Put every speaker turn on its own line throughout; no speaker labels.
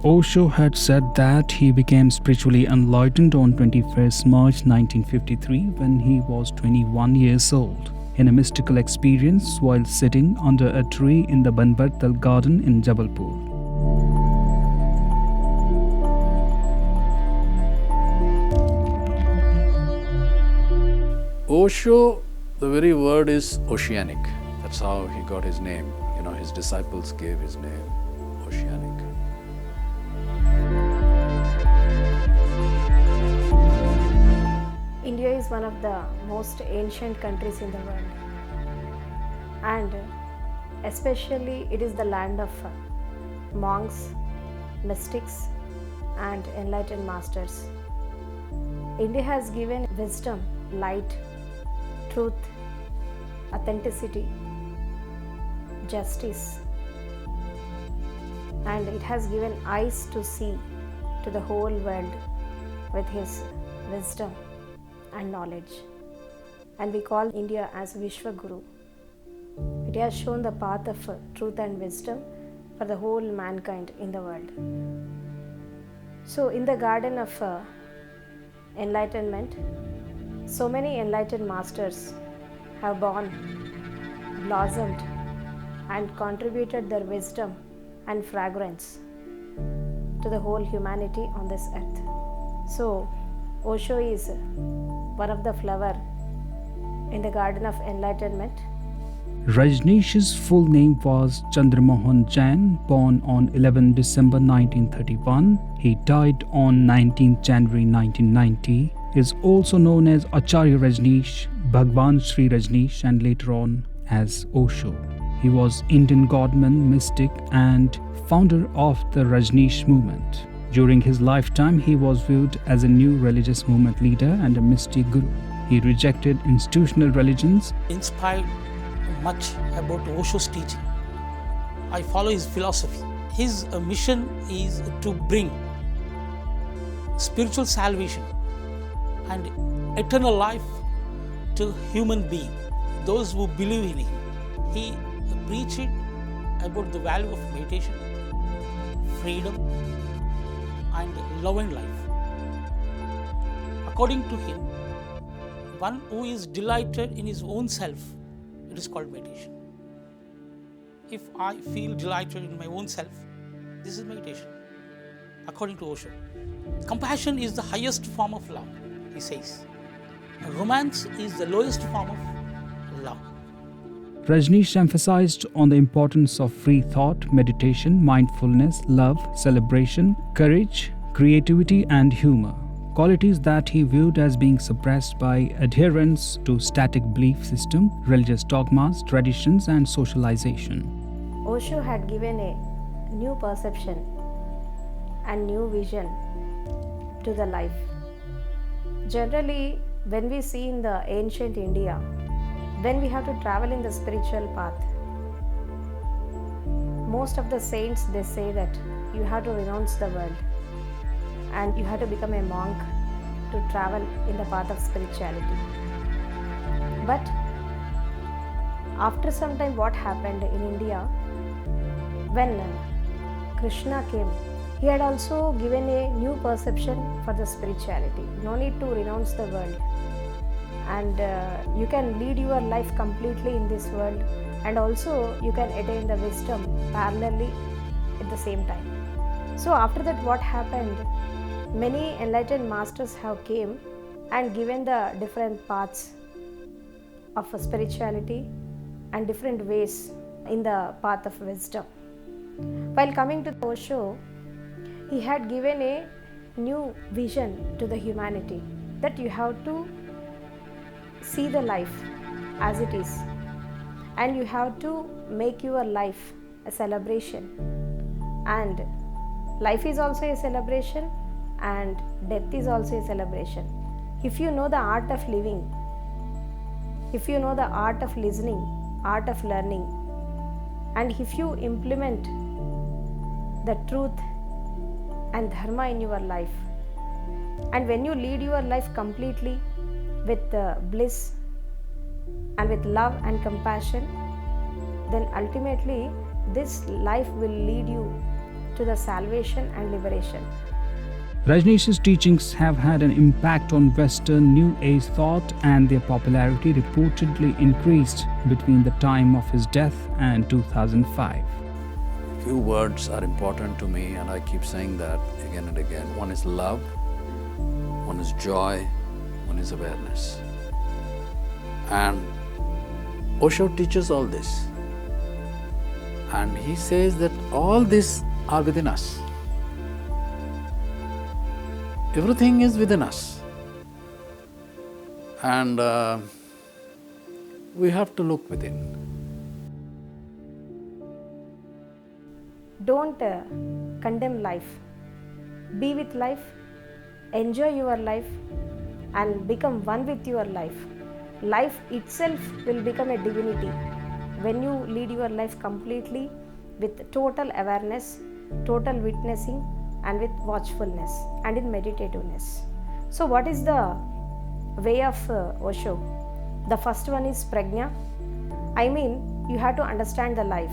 Osho had said that he became spiritually enlightened on 21st March 1953 when he was 21 years old in a mystical experience while sitting under a tree in the Banbartal garden in Jabalpur.
Osho, the very word is oceanic. That's how he got his name. His disciples gave his name, Oceanic.
India is one of the most ancient countries in the world, and especially it is the land of monks, mystics and enlightened masters. India has given wisdom, light, truth, authenticity, justice, and it has given eyes to see to the whole world with his wisdom and knowledge. And we call India as Vishwaguru. It has shown the path of truth and wisdom for the whole mankind in the world. So in the garden of enlightenment, so many enlightened masters have born, blossomed and contributed their wisdom and fragrance to the whole humanity on this earth. So Osho is one of the flower in the garden of enlightenment.
Rajneesh's full name was Chandramohan Jain, born on 11 December 1931. He died on 19 January 1990. Is also known as Acharya Rajneesh, Bhagwan Sri Rajneesh, and later on as Osho. He was Indian godman, mystic and founder of the Rajneesh movement. During his lifetime, he was viewed as a new religious movement leader and a mystic guru. He rejected institutional religions.
Inspired much about Osho's teaching. I follow his philosophy. His mission is to bring spiritual salvation and eternal life to human beings, those who believe in him. He preached about the value of meditation, freedom, and love and life. According to him, one who is delighted in his own self, it is called meditation. If I feel delighted in my own self, this is meditation. According to Osho, compassion is the highest form of love, he says. Romance is the lowest form of love.
Rajneesh emphasized on the importance of free thought, meditation, mindfulness, love, celebration, courage, creativity, and humor. Qualities that he viewed as being suppressed by adherence to static belief system, religious dogmas, traditions, and socialization.
Osho had given a new perception and new vision to the life. Generally, when we see in the ancient India, when we have to travel in the spiritual path, most of the saints, they say that you have to renounce the world and you have to become a monk to travel in the path of spirituality. But after some time, what happened in India, when Krishna came, he had also given a new perception for the spirituality. No need to renounce the world, and you can lead your life completely in this world, and also you can attain the wisdom parallelly at the same time. So after that, what happened, many enlightened masters have came and given the different paths of spirituality and different ways in the path of wisdom. While coming to Osho, he had given a new vision to the humanity, that you have to see the life as it is, and you have to make your life a celebration. And life is also a celebration, and death is also a celebration. If you know the art of living, if you know the art of listening, art of learning, and if you implement the truth and dharma in your life, and when you lead your life completely with bliss and with love and compassion, then ultimately this life will lead you to the salvation and liberation.
Rajneesh's teachings have had an impact on Western New Age thought, and their popularity reportedly increased between the time of his death and 2005.
Few words are important to me, and I keep saying that again and again. One is love, one is joy, one is awareness. And Osho teaches all this. And he says that all this are within us. Everything is within us. And we have to look within.
Don't condemn life. Be with life, enjoy your life, and become one with your life. Life itself will become a divinity when you lead your life completely with total awareness, total witnessing, and with watchfulness and in meditativeness. So what is the way of Osho? The first one is prajna. I mean, you have to understand the life,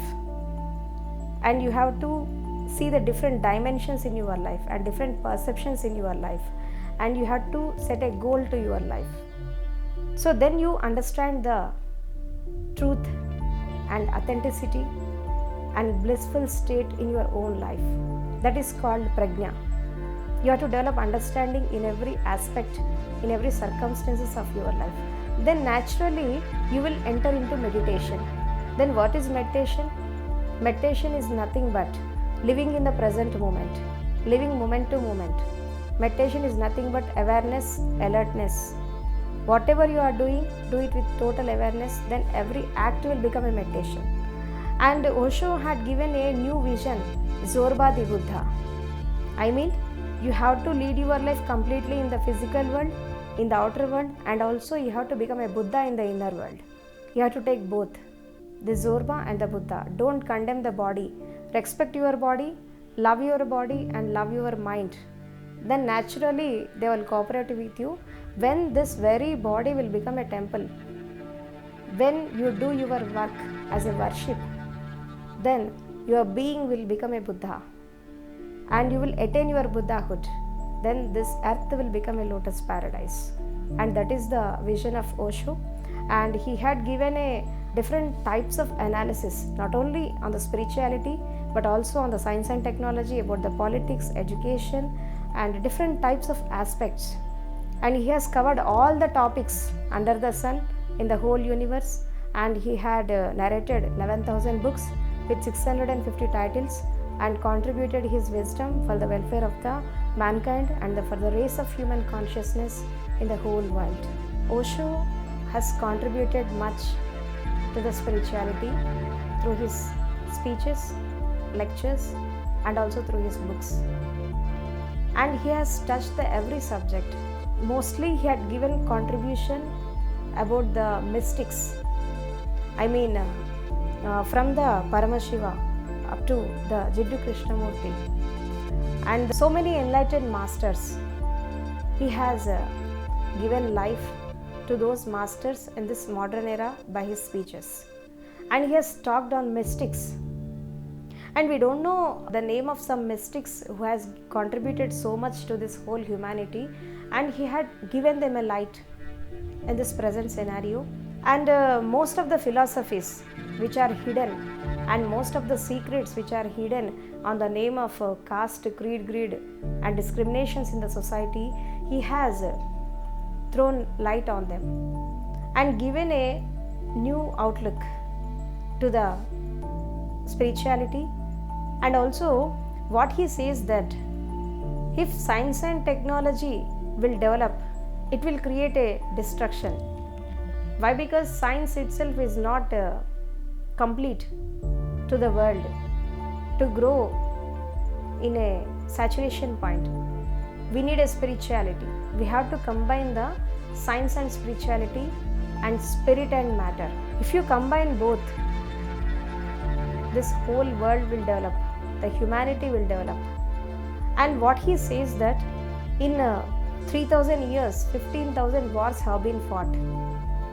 and you have to see the different dimensions in your life and different perceptions in your life, and you have to set a goal to your life. So then you understand the truth and authenticity and blissful state in your own life. That is called prajna. You have to develop understanding in every aspect, in every circumstances of your life. Then naturally you will enter into meditation. Then what is meditation? Meditation is nothing but living in the present moment, living moment to moment. Meditation is nothing but awareness, alertness. Whatever you are doing, do it with total awareness, then every act will become a meditation. And Osho had given a new vision, Zorba the Buddha. I mean, you have to lead your life completely in the physical world, in the outer world, and also you have to become a Buddha in the inner world. You have to take both, the Zorba and the Buddha. Don't condemn the body. Respect your body, love your body, and love your mind. Then naturally they will cooperate with you. When this very body will become a temple, when you do your work as a worship, then your being will become a Buddha and you will attain your Buddhahood. Then this earth will become a lotus paradise. And that is the vision of Osho. And he had given a different types of analysis, not only on the spirituality but also on the science and technology, about the politics, education, and different types of aspects. And he has covered all the topics under the sun in the whole universe, and he had narrated 11,000 books with 650 titles and contributed his wisdom for the welfare of the mankind and for the race of human consciousness in the whole world. Osho has contributed much to the spirituality through his speeches, lectures, and also through his books. And he has touched the every subject. Mostly he had given contribution about the mystics. I mean, from the Paramashiva up to the Jiddu Krishnamurti, and so many enlightened masters. He has given life to those masters in this modern era by his speeches. And he has talked on mystics. And we don't know the name of some mystics who has contributed so much to this whole humanity, and he had given them a light in this present scenario. And most of the philosophies which are hidden, and most of the secrets which are hidden on the name of caste, creed, greed, and discriminations in the society, he has thrown light on them and given a new outlook to the spirituality. And also what he says that if science and technology will develop, it will create a destruction. Why? Because science itself is not complete to the world to grow in a saturation point. We need a spirituality. We have to combine the science and spirituality and spirit and matter. If you combine both, this whole world will develop, the humanity will develop. And what he says that in 3000 years, 15,000 wars have been fought.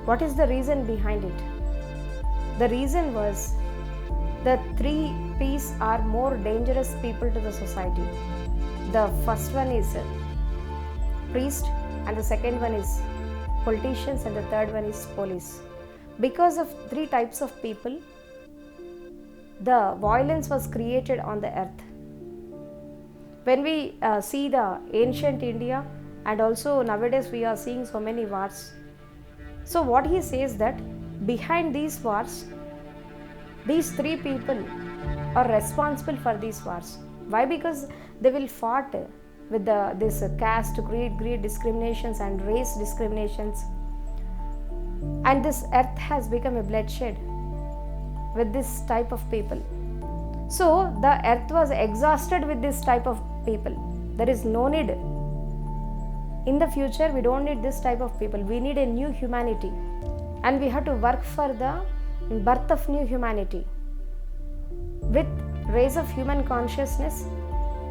What is the reason behind it? The reason was the three P's are more dangerous people to the society. The first one is priest, and the second one is politicians, and the third one is police. Because of three types of people, the violence was created on the earth. When we see the ancient India, and also nowadays we are seeing so many wars. So what he says that behind these wars, these three people are responsible for these wars. Why? Because they will fought with this caste, greed, discriminations and race discriminations, and this earth has become a bloodshed with this type of people. So the earth was exhausted with this type of people. There is no need. In the future, we don't need this type of people. We need a new humanity, and we have to work for the birth of new humanity with raise of human consciousness,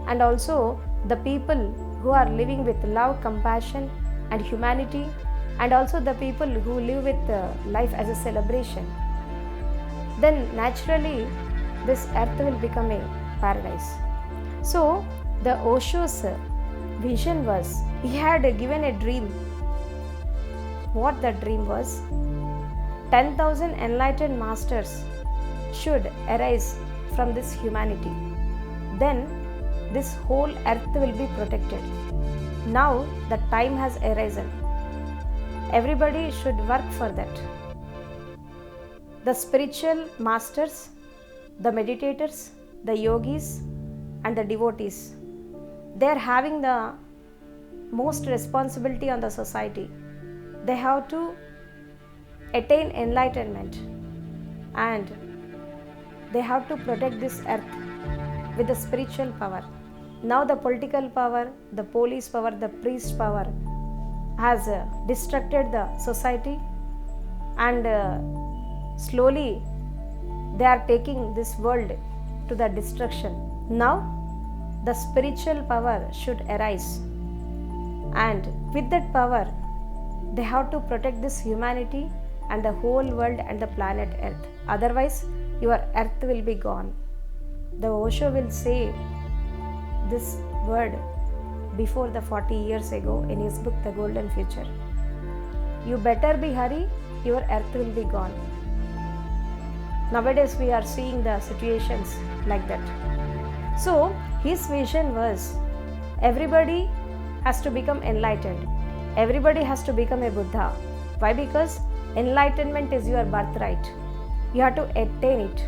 and also the people who are living with love, compassion and humanity, and also the people who live with life as a celebration. Then naturally this earth will become a paradise. So the Osho's vision was, he had given a dream. What the dream was? 10,000 enlightened masters should arise from this humanity. Then this whole earth will be protected. Now the time has arisen. Everybody should work for that. The spiritual masters, the meditators, the yogis and the devotees, they are having the most responsibility on the society. They have to attain enlightenment, and they have to protect this earth with the spiritual power. Now the political power, the police power, the priest power has destructed the society, and slowly they are taking this world to the destruction. Now the spiritual power should arise, and with that power they have to protect this humanity and the whole world and the planet earth. Otherwise your earth will be gone. The Osho will say this word before the 40 years ago in his book The Golden Future. You better be hurry, your earth will be gone. Nowadays we are seeing the situations like that. So his vision was, everybody has to become enlightened. Everybody has to become a Buddha. Why? Because enlightenment is your birthright. You have to attain it.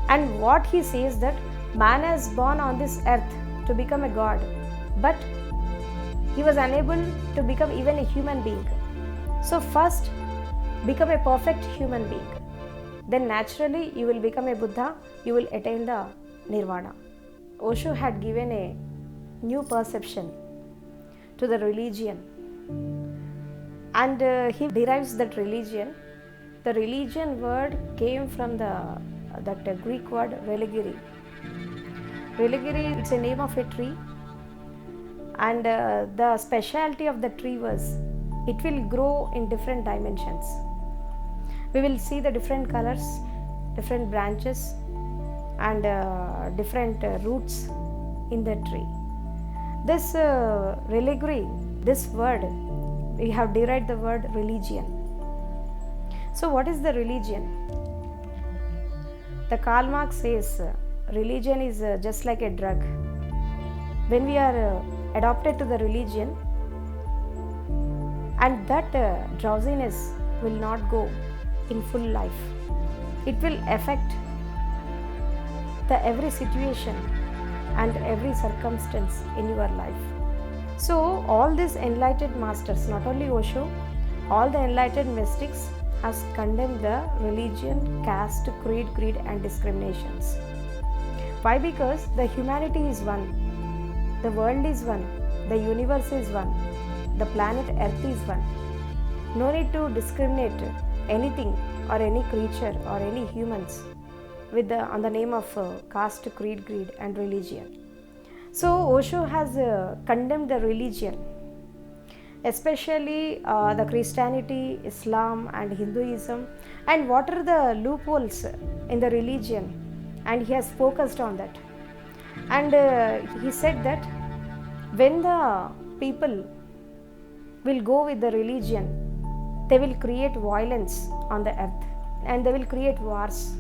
And what he says that man is born on this earth to become a god, but he was unable to become even a human being. So first become a perfect human being. Then naturally you will become a Buddha, you will attain the nirvana. Osho had given a new perception to the religion, and he derives that religion. The religion word came from that Greek word religare. Religare, it's a name of a tree, and the specialty of the tree was it will grow in different dimensions. We will see the different colors, different branches and different roots in the tree. This religare, this word, we have derived the word religion. So what is the religion? The Karl Marx says religion is just like a drug. When we are adopted to the religion, and that drowsiness will not go in full life. It will affect the every situation and every circumstance in your life. So all these enlightened masters, not only Osho, all the enlightened mystics has condemned the religion, caste, creed and discriminations. Why? Because the humanity is one, the world is one, the universe is one, the planet earth is one. No need to discriminate anything or any creature or any humans with on the name of caste, creed and religion. So Osho has condemned the religion, especially the Christianity, Islam and Hinduism. And what are the loopholes in the religion? and he has focused on that. And he said that when the people will go with the religion, they will create violence on the earth and they will create wars.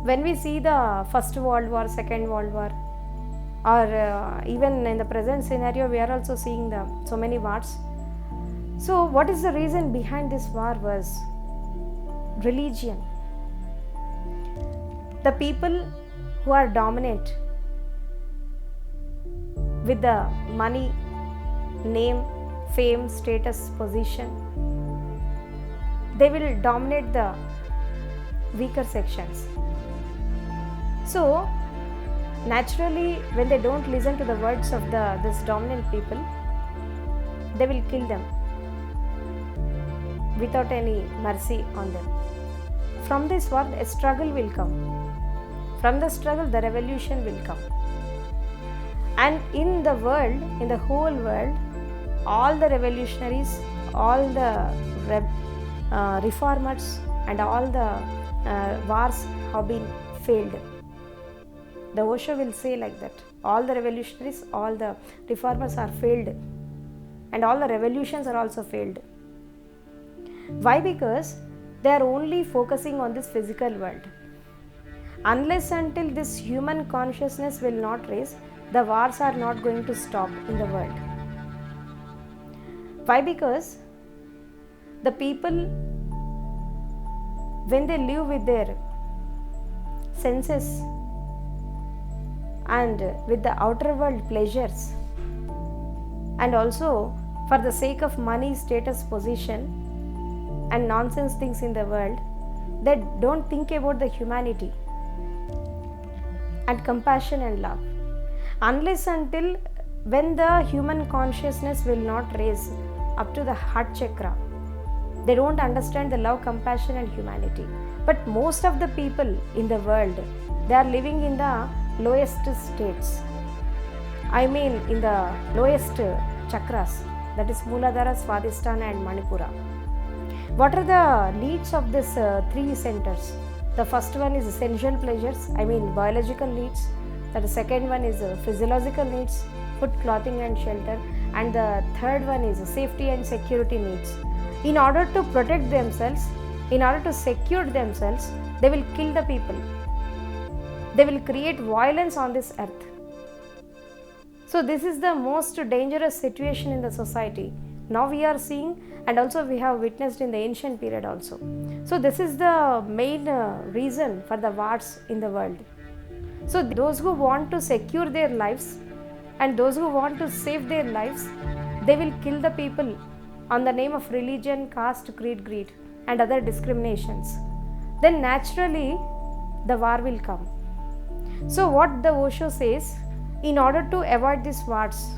When we see the First World War, Second World War, or even in the present scenario, we are also seeing so many wars. So what is the reason behind this war was religion. The people who are dominant with the money, name, fame, status, position, they will dominate the weaker sections. So naturally, when they don't listen to the words of this dominant people, they will kill them without any mercy on them. From this war, a struggle will come. From the struggle, the revolution will come. And in the world, in the whole world, all the revolutionaries, all the reformers, and all the wars have been failed. The Osho will say like that. All the revolutionaries, all the reformers are failed. And all the revolutions are also failed. Why? Because they are only focusing on this physical world. Unless until this human consciousness will not raise, the wars are not going to stop in the world. Why? Because the people, when they live with their senses and with the outer world pleasures, and also for the sake of money, status, position, and nonsense things in the world, they don't think about the humanity and compassion and love. Unless until when the human consciousness will not raise up to the heart chakra, they don't understand the love, compassion and humanity. But most of the people in the world, they are living in the lowest states. I mean in the lowest chakras, that is Mooladhara, Swadhisthana and Manipura. What are the needs of these three centers? The first one is essential pleasures, I mean biological needs. The second one is physiological needs, food, clothing and shelter. And the third one is safety and security needs. In order to protect themselves, in order to secure themselves, they will kill the people. They will create violence on this earth. So this is the most dangerous situation in the society. Now we are seeing, and also we have witnessed in the ancient period also. So this is the main reason for the wars in the world. So those who want to secure their lives and those who want to save their lives, they will kill the people on the name of religion, caste, creed, greed and other discriminations. Then naturally the war will come. So what the Osho says, in order to avoid these wars,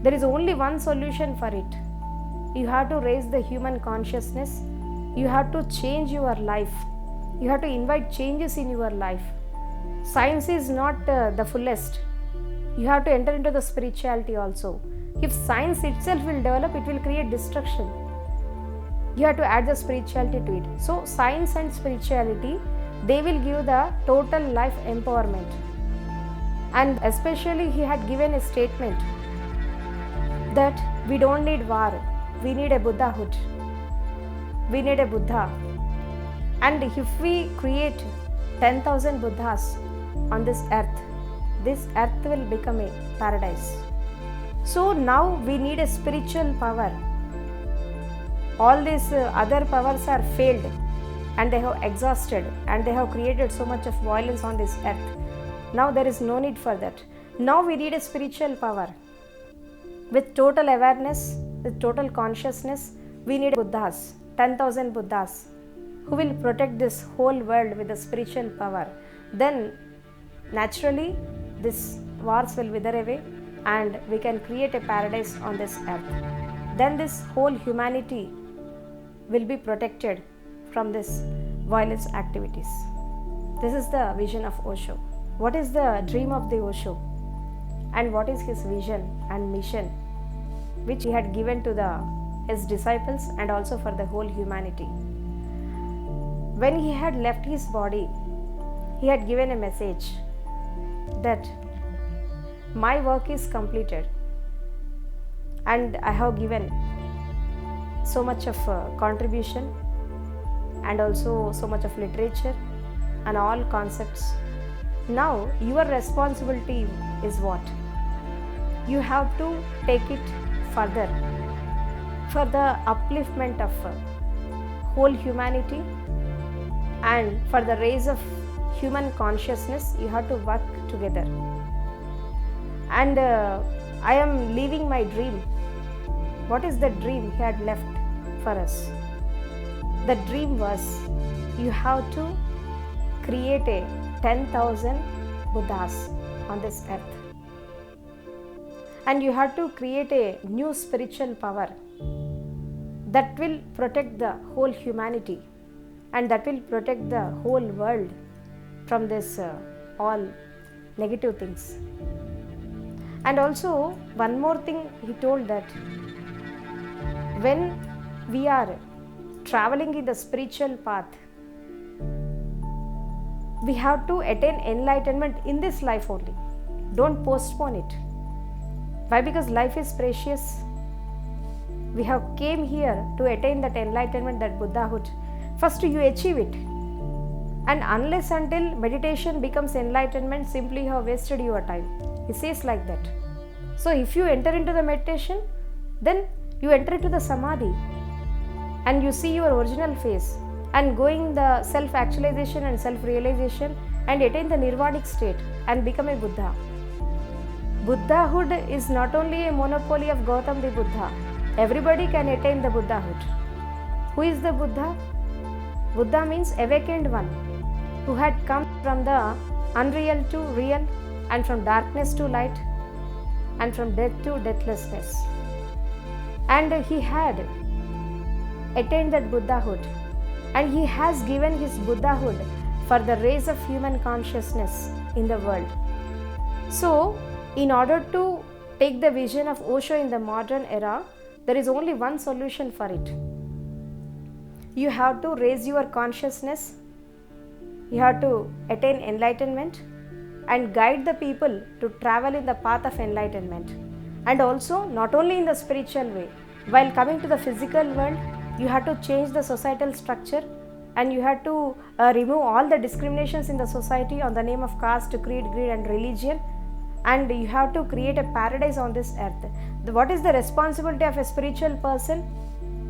there is only one solution for it. You have to raise the human consciousness. You have to change your life. You have to invite changes in your life. Science is not the fullest. You have to enter into the spirituality also. If science itself will develop, it will create destruction. You have to add the spirituality to it. So science and spirituality, they will give the total life empowerment. And especially he had given a statement that we don't need war, we need a Buddhahood. We need a Buddha. And if we create 10,000 Buddhas on this earth will become a paradise. So now we need a spiritual power. All these other powers are failed and they have exhausted and they have created so much of violence on this earth. Now there is no need for that. Now we need a spiritual power. With total awareness, with total consciousness, we need Buddhas, 10,000 Buddhas, who will protect this whole world with the spiritual power. Then naturally these wars will wither away and we can create a paradise on this earth. Then this whole humanity will be protected from this violence activities. This is the vision of Osho. What is the dream of the Osho? And what is his vision and mission, which he had given to his disciples and also for the whole humanity? When he had left his body, he had given a message that my work is completed and I have given so much of contribution and also so much of literature and all concepts. Now your responsibility is what? You have to take it further for the upliftment of whole humanity and for the raise of human consciousness. You have to work together. And I am leaving my dream. What is the dream he had left for us? The dream was you have to create a 10,000 Buddhas on this earth. And you have to create a new spiritual power that will protect the whole humanity and that will protect the whole world from this all negative things. And also one more thing he told, that when we are traveling in the spiritual path, we have to attain enlightenment in this life only. Don't postpone it. Why? Because life is precious. We have came here to attain that enlightenment, that Buddhahood. First you achieve it. And unless until meditation becomes enlightenment, simply you have wasted your time. He says like that. So if you enter into the meditation, then you enter into the samadhi and you see your original face and going the self-actualization and self-realization and attain the nirvanic state and become a Buddha. Buddhahood is not only a monopoly of Gautam the Buddha. Everybody can attain the Buddhahood. Who is the Buddha? Buddha means awakened one, who had come from the unreal to real and from darkness to light and from death to deathlessness. And he had attained that Buddhahood, and he has given his Buddhahood for the raise of human consciousness in the world. So, in order to take the vision of Osho in the modern era, there is only one solution for it. You have to raise your consciousness, you have to attain enlightenment and guide the people to travel in the path of enlightenment. And also, not only in the spiritual way, while coming to the physical world, you have to change the societal structure and you have to remove all the discriminations in the society on the name of caste, creed, greed and religion, and you have to create a paradise on this earth. What is the responsibility of a spiritual person?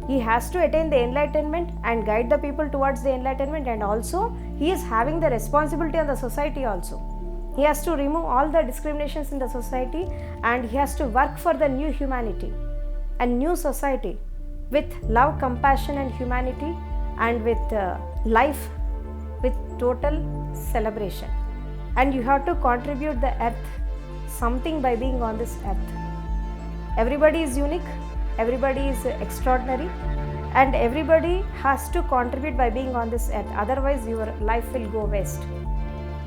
He has to attain the enlightenment and guide the people towards the enlightenment, and also he is having the responsibility on the society also. He has to remove all the discriminations in the society and he has to work for the new humanity and new society with love, compassion and humanity, and with life with total celebration. And you have to contribute the earth something by being on this earth. Everybody is unique, everybody is extraordinary, and everybody has to contribute by being on this earth, otherwise your life will go waste.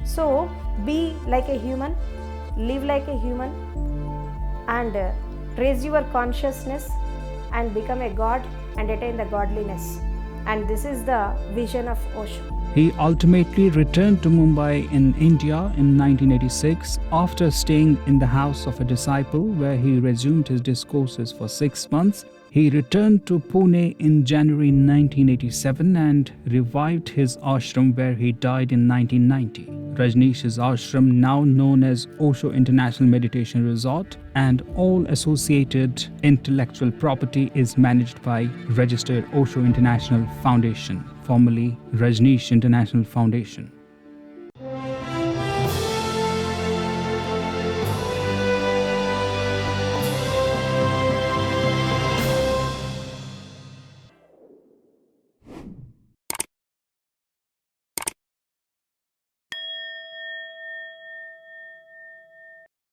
So be like a human, live like a human, and raise your consciousness and become a god and attain the godliness. And this is the vision of Osho.
He ultimately returned to Mumbai in India in 1986 after staying in the house of a disciple where he resumed his discourses for 6 months. He returned to Pune in January 1987 and revived his ashram where he died in 1990. Rajneesh's ashram, now known as Osho International Meditation Resort, and all associated intellectual property is managed by registered Osho International Foundation, formerly Rajneesh International Foundation.